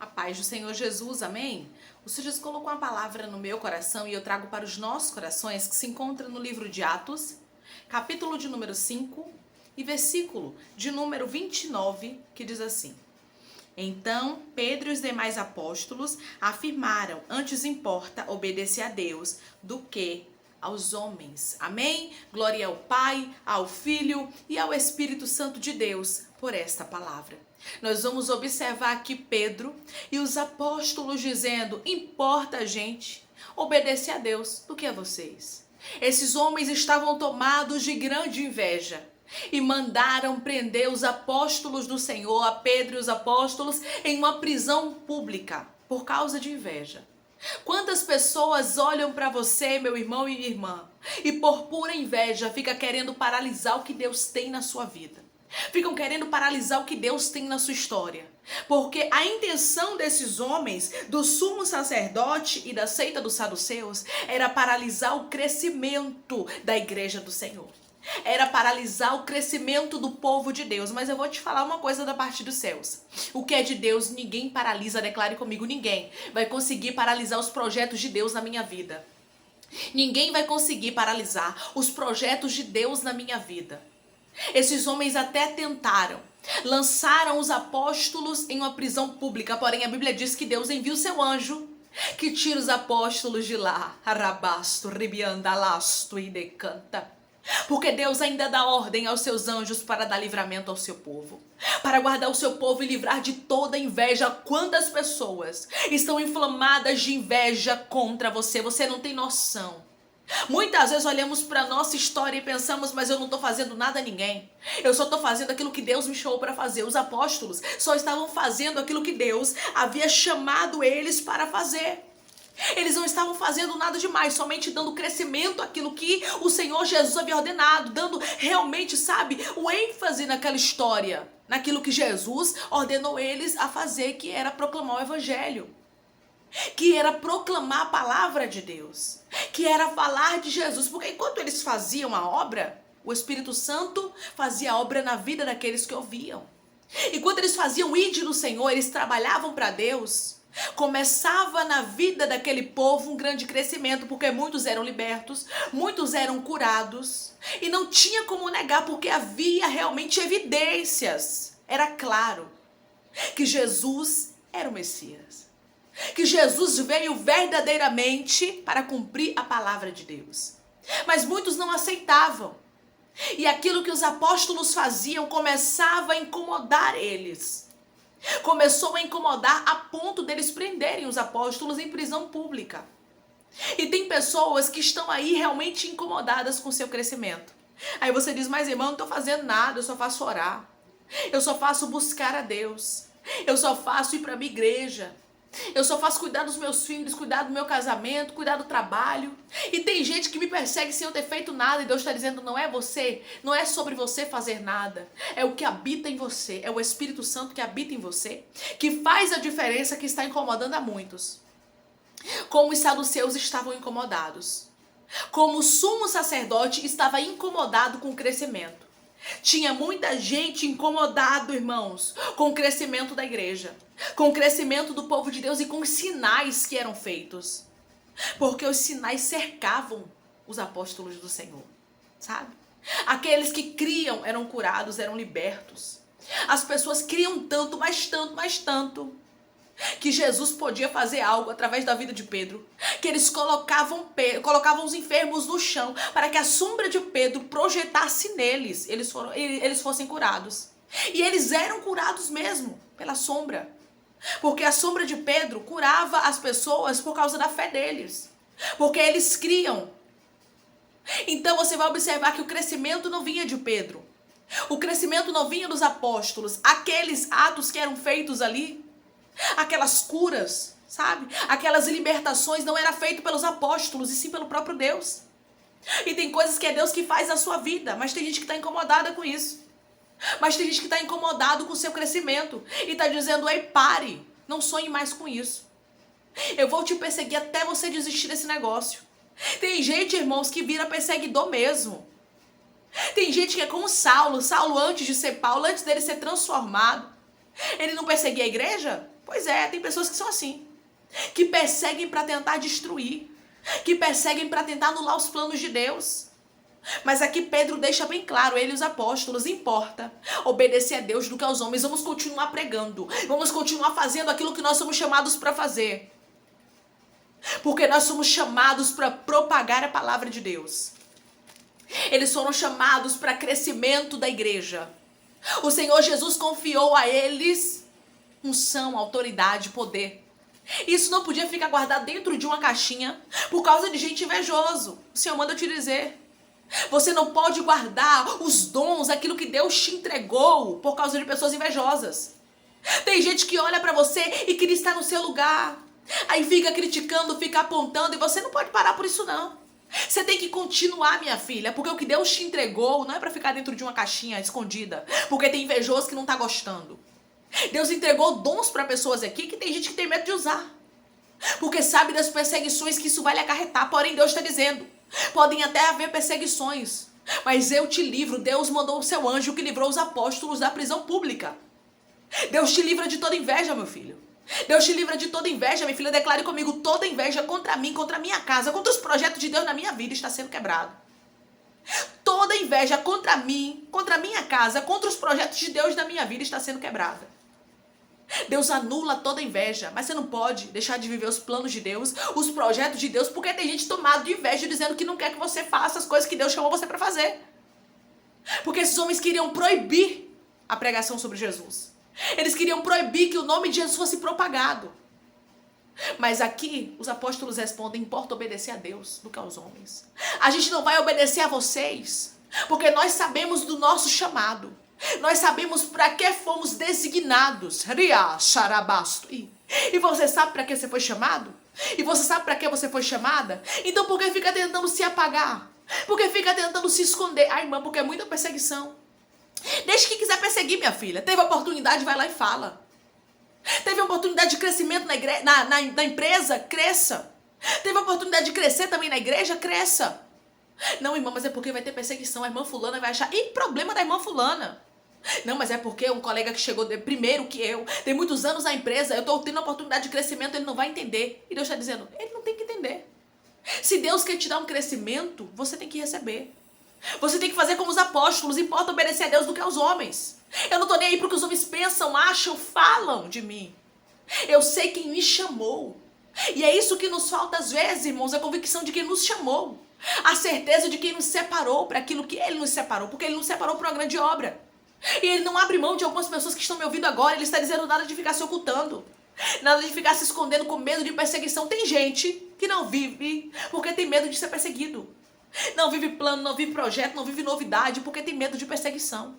A paz do Senhor Jesus, amém? O Senhor Jesus colocou uma palavra no meu coração e eu trago para os nossos corações, que se encontra no livro de Atos, capítulo de número 5 e versículo de número 29, que diz assim: Então Pedro e os demais apóstolos afirmaram: antes importa obedecer a Deus do que aos homens. Amém? Glória ao Pai, ao Filho e ao Espírito Santo de Deus por esta palavra. Nós vamos observar aqui Pedro e os apóstolos dizendo: importa a gente obedecer a Deus do que a vocês. Esses homens estavam tomados de grande inveja e mandaram prender os apóstolos do Senhor, a Pedro e os apóstolos, em uma prisão pública por causa de inveja. Quantas pessoas olham para você, meu irmão e minha irmã, e por pura inveja fica querendo paralisar o que Deus tem na sua vida. Ficam querendo paralisar o que Deus tem na sua história. Porque a intenção desses homens, do sumo sacerdote e da seita dos saduceus, era paralisar o crescimento da igreja do Senhor. Era paralisar o crescimento do povo de Deus. Mas eu vou te falar uma coisa da parte dos céus. O que é de Deus, ninguém paralisa. Declare comigo: ninguém vai conseguir paralisar os projetos de Deus na minha vida. Ninguém vai conseguir paralisar os projetos de Deus na minha vida. Esses homens até tentaram, lançaram os apóstolos em uma prisão pública, porém a Bíblia diz que Deus envia o seu anjo que tira os apóstolos de lá. Arabasto, ribiandalasto e decanta. Porque Deus ainda dá ordem aos seus anjos para dar livramento ao seu povo, para guardar o seu povo e livrar de toda inveja. Quantas pessoas estão inflamadas de inveja contra você? Você não tem noção. Muitas vezes olhamos para a nossa história e pensamos: mas eu não estou fazendo nada a ninguém. Eu só estou fazendo aquilo que Deus me chamou para fazer. Os apóstolos só estavam fazendo aquilo que Deus havia chamado eles para fazer. Eles não estavam fazendo nada demais, somente dando crescimento àquilo que o Senhor Jesus havia ordenado, dando realmente, o ênfase naquela história, naquilo que Jesus ordenou eles a fazer, que era proclamar o Evangelho, que era proclamar a palavra de Deus, que era falar de Jesus. Porque enquanto eles faziam a obra, o Espírito Santo fazia a obra na vida daqueles que ouviam. Enquanto eles faziam ide no Senhor, eles trabalhavam para Deus, começava na vida daquele povo um grande crescimento, porque muitos eram libertos, muitos eram curados, e não tinha como negar, porque havia realmente evidências. Era claro que Jesus era o Messias, que Jesus veio verdadeiramente para cumprir a palavra de Deus. Mas muitos não aceitavam. E aquilo que os apóstolos faziam começava a incomodar eles. Começou a incomodar a ponto deles prenderem os apóstolos em prisão pública. E tem pessoas que estão aí realmente incomodadas com o seu crescimento. Aí você diz: mas irmão, eu não estou fazendo nada, eu só faço orar. Eu só faço buscar a Deus. Eu só faço ir para a minha igreja. Eu só faço cuidar dos meus filhos, cuidar do meu casamento, cuidar do trabalho. E tem gente que me persegue sem eu ter feito nada. E Deus está dizendo: não é você, não é sobre você fazer nada. É o que habita em você, é o Espírito Santo que habita em você, que faz a diferença, que está incomodando a muitos. Como os saduceus estavam incomodados. Como o sumo sacerdote estava incomodado com o crescimento. Tinha muita gente incomodado, irmãos, com o crescimento da igreja, com o crescimento do povo de Deus e com os sinais que eram feitos. Porque os sinais cercavam os apóstolos do Senhor, sabe? Aqueles que criam eram curados, eram libertos. As pessoas criam tanto, mas tanto, mas tanto, que Jesus podia fazer algo através da vida de Pedro, que eles colocavam os enfermos no chão para que a sombra de Pedro projetasse neles, eles fossem curados. E eles eram curados mesmo pela sombra, porque a sombra de Pedro curava as pessoas por causa da fé deles, porque eles criam. Então você vai observar que o crescimento não vinha de Pedro, o crescimento não vinha dos apóstolos. Aqueles atos que eram feitos ali, aquelas curas, aquelas libertações, não era feito pelos apóstolos, e sim pelo próprio Deus. E tem coisas que é Deus que faz na sua vida, mas tem gente que está incomodada com isso. Mas tem gente que está incomodado com o seu crescimento e está dizendo: ei, pare, não sonhe mais com isso. Eu vou te perseguir até você desistir desse negócio. Tem gente, irmãos, que vira perseguidor mesmo. Tem gente que é como Saulo, antes de ser Paulo, antes dele ser transformado, ele não perseguia a igreja? Pois é, tem pessoas que são assim, que perseguem para tentar destruir, que perseguem para tentar anular os planos de Deus. Mas aqui Pedro deixa bem claro, ele e os apóstolos, importa obedecer a Deus do que aos homens. Vamos continuar pregando, vamos continuar fazendo aquilo que nós somos chamados para fazer. Porque nós somos chamados para propagar a palavra de Deus. Eles foram chamados para crescimento da igreja. O Senhor Jesus confiou a eles unção, autoridade, poder. Isso não podia ficar guardado dentro de uma caixinha por causa de gente invejoso. O Senhor manda eu te dizer. Você não pode guardar os dons, aquilo que Deus te entregou, por causa de pessoas invejosas. Tem gente que olha pra você e queria estar no seu lugar. Aí fica criticando, fica apontando, e você não pode parar por isso não. Você tem que continuar, minha filha, porque o que Deus te entregou não é pra ficar dentro de uma caixinha escondida, porque tem invejoso que não tá gostando. Deus entregou dons pra pessoas aqui que tem gente que tem medo de usar, porque sabe das perseguições que isso vai lhe acarretar. Porém, Deus está dizendo, podem até haver perseguições, mas eu te livro. Deus mandou o seu anjo que livrou os apóstolos da prisão pública. Deus te livra de toda inveja, meu filho. Deus te livra de toda inveja, minha filha. Declare comigo: toda inveja contra mim, contra a minha casa, contra os projetos de Deus na minha vida está sendo quebrado. Toda inveja contra mim, contra a minha casa, contra os projetos de Deus na minha vida está sendo quebrada. Deus anula toda inveja, mas você não pode deixar de viver os planos de Deus, os projetos de Deus, porque tem gente tomada de inveja dizendo que não quer que você faça as coisas que Deus chamou você para fazer. Porque esses homens queriam proibir a pregação sobre Jesus. Eles queriam proibir que o nome de Jesus fosse propagado. Mas aqui os apóstolos respondem: importa obedecer a Deus do que aos homens. A gente não vai obedecer a vocês, porque nós sabemos do nosso chamado. Nós sabemos para que fomos designados. E você sabe para que você foi chamado? E você sabe para que você foi chamada? Então por que fica tentando se apagar? Por que fica tentando se esconder? Ah, irmã, porque é muita perseguição. Deixa quem quiser perseguir, minha filha. Teve oportunidade, vai lá e fala. Teve oportunidade de crescimento na empresa? Cresça. Teve oportunidade de crescer também na igreja? Cresça. Não, irmã, mas é porque vai ter perseguição. A irmã fulana vai achar... E problema da irmã fulana? Não, mas é porque um colega que chegou primeiro que eu, tem muitos anos na empresa, eu estou tendo oportunidade de crescimento, ele não vai entender. E Deus está dizendo, ele não tem que entender. Se Deus quer te dar um crescimento, você tem que receber. Você tem que fazer como os apóstolos, importa obedecer a Deus do que aos homens. Eu não estou nem aí para o que os homens pensam, acham, falam de mim. Eu sei quem me chamou. E é isso que nos falta às vezes, irmãos, a convicção de quem nos chamou. A certeza de quem nos separou para aquilo que Ele nos separou, porque Ele nos separou para uma grande obra. E Ele não abre mão de algumas pessoas que estão me ouvindo agora. Ele está dizendo nada de ficar se ocultando, nada de ficar se escondendo com medo de perseguição. Tem gente que não vive porque tem medo de ser perseguido. Não vive plano, não vive projeto, não vive novidade porque tem medo de perseguição.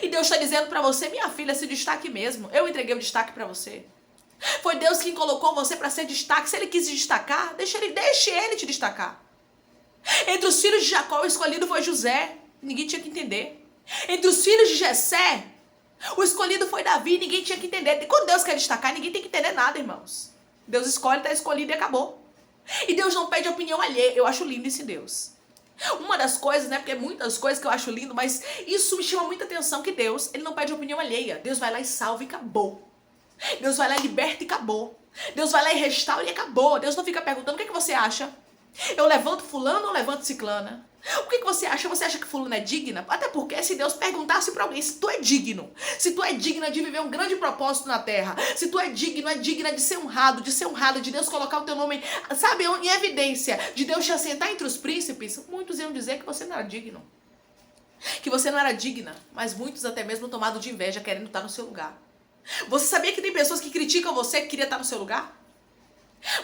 E Deus está dizendo para você, minha filha, se destaque mesmo. Eu entreguei o destaque para você. Foi Deus quem colocou você para ser destaque. Se Ele quis se destacar, deixe ele te destacar. Entre os filhos de Jacó, o escolhido foi José. Ninguém tinha que entender. Entre os filhos de Jessé, o escolhido foi Davi. Ninguém tinha que entender. Quando Deus quer destacar, ninguém tem que entender nada, irmãos. Deus escolhe, está escolhido e acabou. E Deus não pede opinião alheia. Eu acho lindo isso em Deus. Uma das coisas, né, porque muitas coisas que eu acho lindo, mas isso me chama muita atenção, que Deus, Ele não pede opinião alheia. Deus vai lá e salva e acabou. Deus vai lá e liberta e acabou. Deus vai lá e restaura e acabou. Deus não fica perguntando, o que você acha? Eu levanto fulano ou levanto ciclana? O que você acha? Você acha que fulano é digna? Até porque se Deus perguntasse pra alguém se tu é digno, se tu é digna de viver um grande propósito na terra, se tu é digno, é digna de ser honrado, de Deus colocar o teu nome, sabe, em evidência, de Deus te assentar entre os príncipes, muitos iam dizer que você não era digno, que você não era digna, mas muitos até mesmo tomados de inveja, querendo estar no seu lugar. Você sabia que tem pessoas que criticam você que queria estar no seu lugar?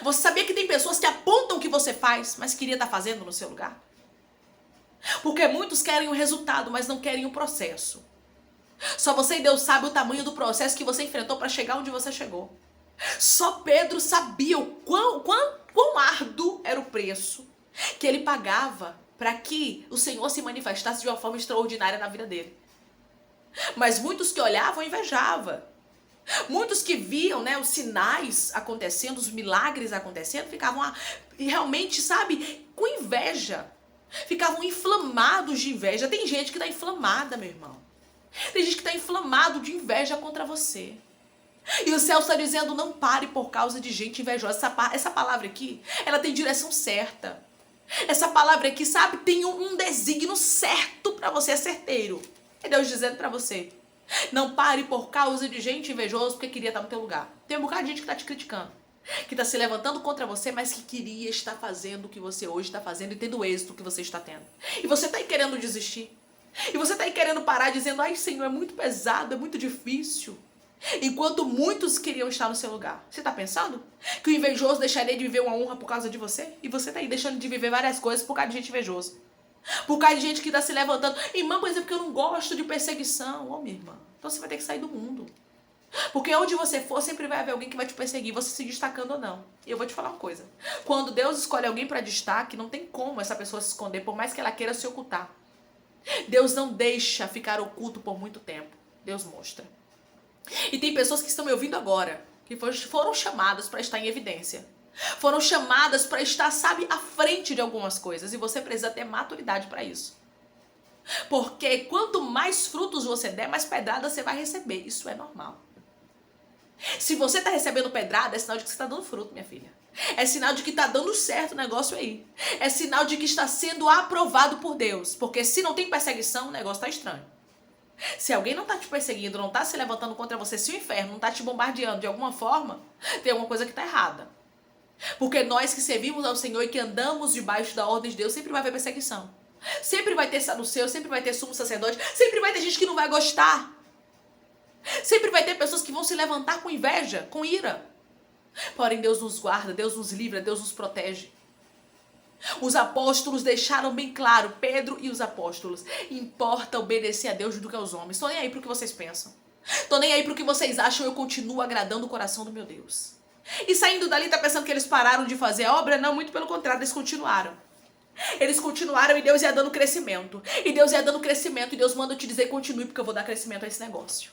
Você sabia que tem pessoas que apontam o que você faz, mas queria estar fazendo no seu lugar? Porque muitos querem o resultado, mas não querem o processo. Só você e Deus sabe o tamanho do processo que você enfrentou para chegar onde você chegou. Só Pedro sabia o quão árduo era o preço que ele pagava para que o Senhor se manifestasse de uma forma extraordinária na vida dele. Mas muitos que olhavam invejavam. Muitos que viam, né, os sinais acontecendo, os milagres acontecendo, ficavam realmente, sabe, com inveja. Ficavam inflamados de inveja. Tem gente que está inflamada, meu irmão. Tem gente que está inflamado de inveja contra você. E o céu está dizendo, não pare por causa de gente invejosa. Essa palavra aqui, ela tem direção certa. Essa palavra aqui, sabe, tem um desígnio certo para você, é certeiro. É Deus dizendo para você, não pare por causa de gente invejosa porque queria estar no teu lugar. Tem um bocado de gente que está te criticando, que está se levantando contra você, mas que queria estar fazendo o que você hoje está fazendo e tendo o êxito que você está tendo. E você está aí querendo desistir. E você está aí querendo parar dizendo, ai Senhor, é muito pesado, é muito difícil. Enquanto muitos queriam estar no seu lugar. Você está pensando que o invejoso deixaria de viver uma honra por causa de você? E você está aí deixando de viver várias coisas por causa de gente invejosa. Por causa de gente que está se levantando. Irmã, por exemplo, porque eu não gosto de perseguição. Ô, minha irmã, então você vai ter que sair do mundo. Porque onde você for, sempre vai haver alguém que vai te perseguir, você se destacando ou não. E eu vou te falar uma coisa. Quando Deus escolhe alguém para destaque, não tem como essa pessoa se esconder, por mais que ela queira se ocultar. Deus não deixa ficar oculto por muito tempo. Deus mostra. E tem pessoas que estão me ouvindo agora, que foram chamadas para estar em evidência. Foram chamadas para estar, sabe, à frente de algumas coisas. E você precisa ter maturidade para isso. Porque quanto mais frutos você der, mais pedrada você vai receber. Isso é normal. Se você está recebendo pedrada, é sinal de que você está dando fruto, minha filha. É sinal de que está dando certo o negócio aí. É sinal de que está sendo aprovado por Deus. Porque se não tem perseguição, o negócio está estranho. Se alguém não tá te perseguindo, não tá se levantando contra você, se o inferno não tá te bombardeando de alguma forma, tem alguma coisa que tá errada. Porque nós que servimos ao Senhor e que andamos debaixo da ordem de Deus, sempre vai haver perseguição. Sempre vai ter saduceu, sempre vai ter sumo sacerdote, sempre vai ter gente que não vai gostar. Sempre vai ter pessoas que vão se levantar com inveja, com ira. Porém, Deus nos guarda, Deus nos livra, Deus nos protege. Os apóstolos deixaram bem claro, Pedro e os apóstolos, importa obedecer a Deus do que aos homens. Tô nem aí pro que vocês pensam. Tô nem aí pro que vocês acham, eu continuo agradando o coração do meu Deus. E saindo dali, tá pensando que eles pararam de fazer a obra? Não, muito pelo contrário, eles continuaram. Eles continuaram e Deus ia dando crescimento. E Deus ia dando crescimento e Deus manda eu te dizer, continue porque eu vou dar crescimento a esse negócio.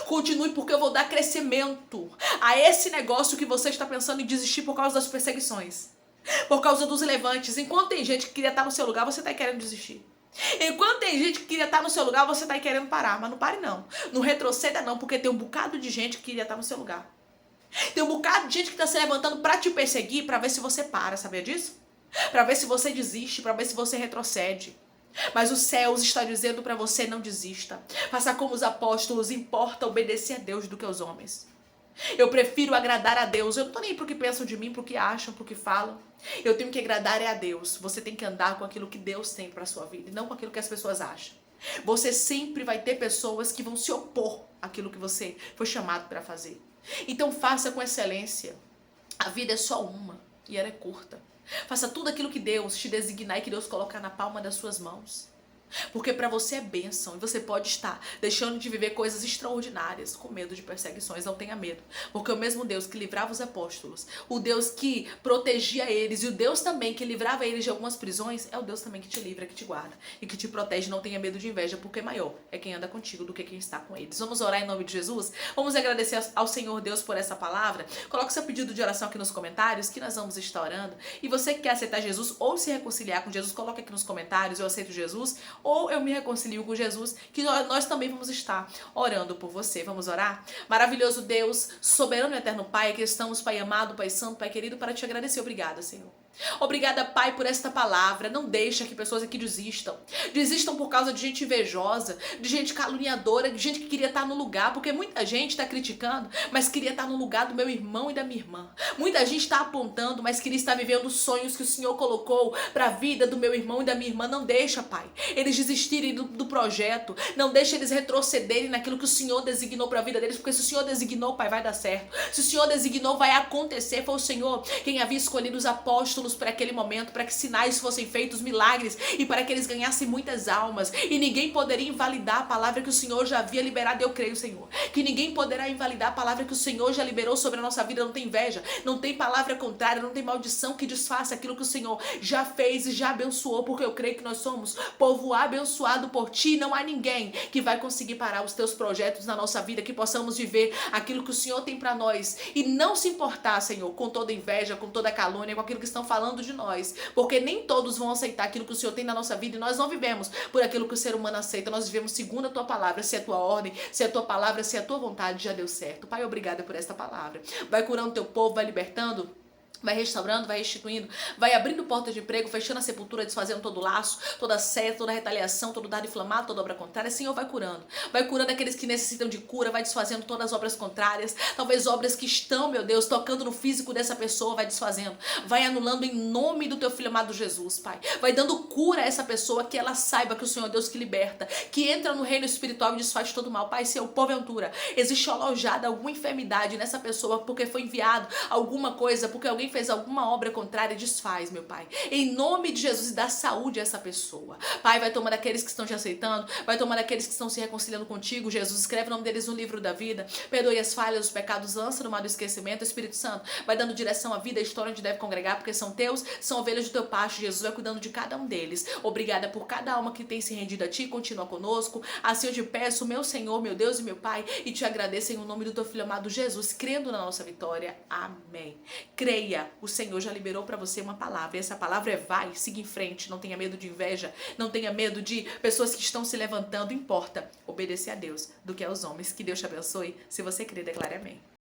Continue porque eu vou dar crescimento a esse negócio que você está pensando em desistir por causa das perseguições. Por causa dos levantes. Enquanto tem gente que queria estar no seu lugar, você está querendo desistir. Enquanto tem gente que queria estar no seu lugar, você está querendo parar. Mas não pare não. Não retroceda não, porque tem um bocado de gente que queria estar no seu lugar. Tem um bocado de gente que está se levantando para te perseguir, para ver se você para, sabia disso? Para ver se você desiste, para ver se você retrocede. Mas os céus está dizendo para você, não desista. Faça como os apóstolos, importa obedecer a Deus do que aos homens. Eu prefiro agradar a Deus. Eu não tô nem pro que pensam de mim, pro que acham, pro que falam. Eu tenho que agradar a Deus. Você tem que andar com aquilo que Deus tem pra sua vida e não com aquilo que as pessoas acham. Você sempre vai ter pessoas que vão se opor àquilo que você foi chamado para fazer. Então faça com excelência. A vida é só uma e ela é curta. Faça tudo aquilo que Deus te designar e que Deus colocar na palma das suas mãos. Porque para você é bênção e você pode estar deixando de viver coisas extraordinárias com medo de perseguições. Não tenha medo, porque o mesmo Deus que livrava os apóstolos, o Deus que protegia eles e o Deus também que livrava eles de algumas prisões, é o Deus também que te livra, que te guarda e que te protege. Não tenha medo de inveja, porque maior é quem anda contigo do que quem está com eles. Vamos orar em nome de Jesus? Vamos agradecer ao Senhor Deus por essa palavra? Coloque seu pedido de oração aqui nos comentários que nós vamos estar orando. E você que quer aceitar Jesus ou se reconciliar com Jesus, coloque aqui nos comentários, eu aceito Jesus ou eu me reconcilio com Jesus, que nós também vamos estar orando por você. Vamos orar? Maravilhoso Deus, soberano e eterno Pai, que estamos, Pai amado, Pai santo, Pai querido, para te agradecer. Obrigada, Senhor. Obrigada, Pai, por esta palavra. Não deixa que pessoas aqui desistam. Desistam por causa de gente invejosa, de gente caluniadora, de gente que queria estar no lugar, porque muita gente está criticando, mas queria estar no lugar do meu irmão e da minha irmã. Muita gente está apontando, mas queria estar vivendo os sonhos que o Senhor colocou para a vida do meu irmão e da minha irmã. Não deixa, Pai, eles desistirem do projeto. Não deixa eles retrocederem naquilo que o Senhor designou para a vida deles, porque se o Senhor designou, Pai, vai dar certo. Se o Senhor designou, vai acontecer. Foi o Senhor quem havia escolhido os apóstolos para aquele momento, para que sinais fossem feitos, milagres, e para que eles ganhassem muitas almas, e ninguém poderia invalidar a palavra que o Senhor já havia liberado. Eu creio, Senhor, que ninguém poderá invalidar a palavra que o Senhor já liberou sobre a nossa vida. Não tem inveja, não tem palavra contrária, não tem maldição que desfaça aquilo que o Senhor já fez e já abençoou, porque eu creio que nós somos povo abençoado por Ti. Não há ninguém que vai conseguir parar os Teus projetos na nossa vida, que possamos viver aquilo que o Senhor tem para nós e não se importar, Senhor, com toda inveja, com toda calúnia, com aquilo que estão falando falando de nós, porque nem todos vão aceitar aquilo que o Senhor tem na nossa vida e nós não vivemos por aquilo que o ser humano aceita, nós vivemos segundo a tua palavra, se é a tua ordem, se é a tua palavra, se é a tua vontade, já deu certo. Pai, obrigada por esta palavra. Vai curando o teu povo, vai libertando, vai restaurando, vai restituindo, vai abrindo portas de emprego, fechando a sepultura, desfazendo todo laço, toda seta, toda retaliação, todo dado inflamado, toda obra contrária. Senhor, vai curando aqueles que necessitam de cura, vai desfazendo todas as obras contrárias, talvez obras que estão, meu Deus, tocando no físico dessa pessoa, vai desfazendo, vai anulando em nome do teu filho amado Jesus, Pai, vai dando cura a essa pessoa, que ela saiba que o Senhor é Deus que liberta, que entra no reino espiritual e desfaz todo mal. Pai, se porventura existe alojada alguma enfermidade nessa pessoa, porque foi enviado alguma coisa, porque alguém fez alguma obra contrária, desfaz, meu Pai, em nome de Jesus, e dá saúde a essa pessoa. Pai, vai tomando aqueles que estão te aceitando, vai tomando aqueles que estão se reconciliando contigo. Jesus, escreve o nome deles no livro da vida, perdoe as falhas, os pecados, lança no mar do esquecimento. Espírito Santo, vai dando direção à vida, a história onde deve congregar, porque são teus, são ovelhas do teu pasto. Jesus, vai cuidando de cada um deles. Obrigada por cada alma que tem se rendido a ti, continua conosco. Assim eu te peço, meu Senhor, meu Deus e meu Pai, e te agradeço em o nome do teu filho amado Jesus, crendo na nossa vitória. Amém. Creia, o Senhor já liberou para você uma palavra, e essa palavra é: vai, siga em frente, não tenha medo de inveja, não tenha medo de pessoas que estão se levantando, importa obedecer a Deus do que aos homens. Que Deus te abençoe. Se você crer, declare amém.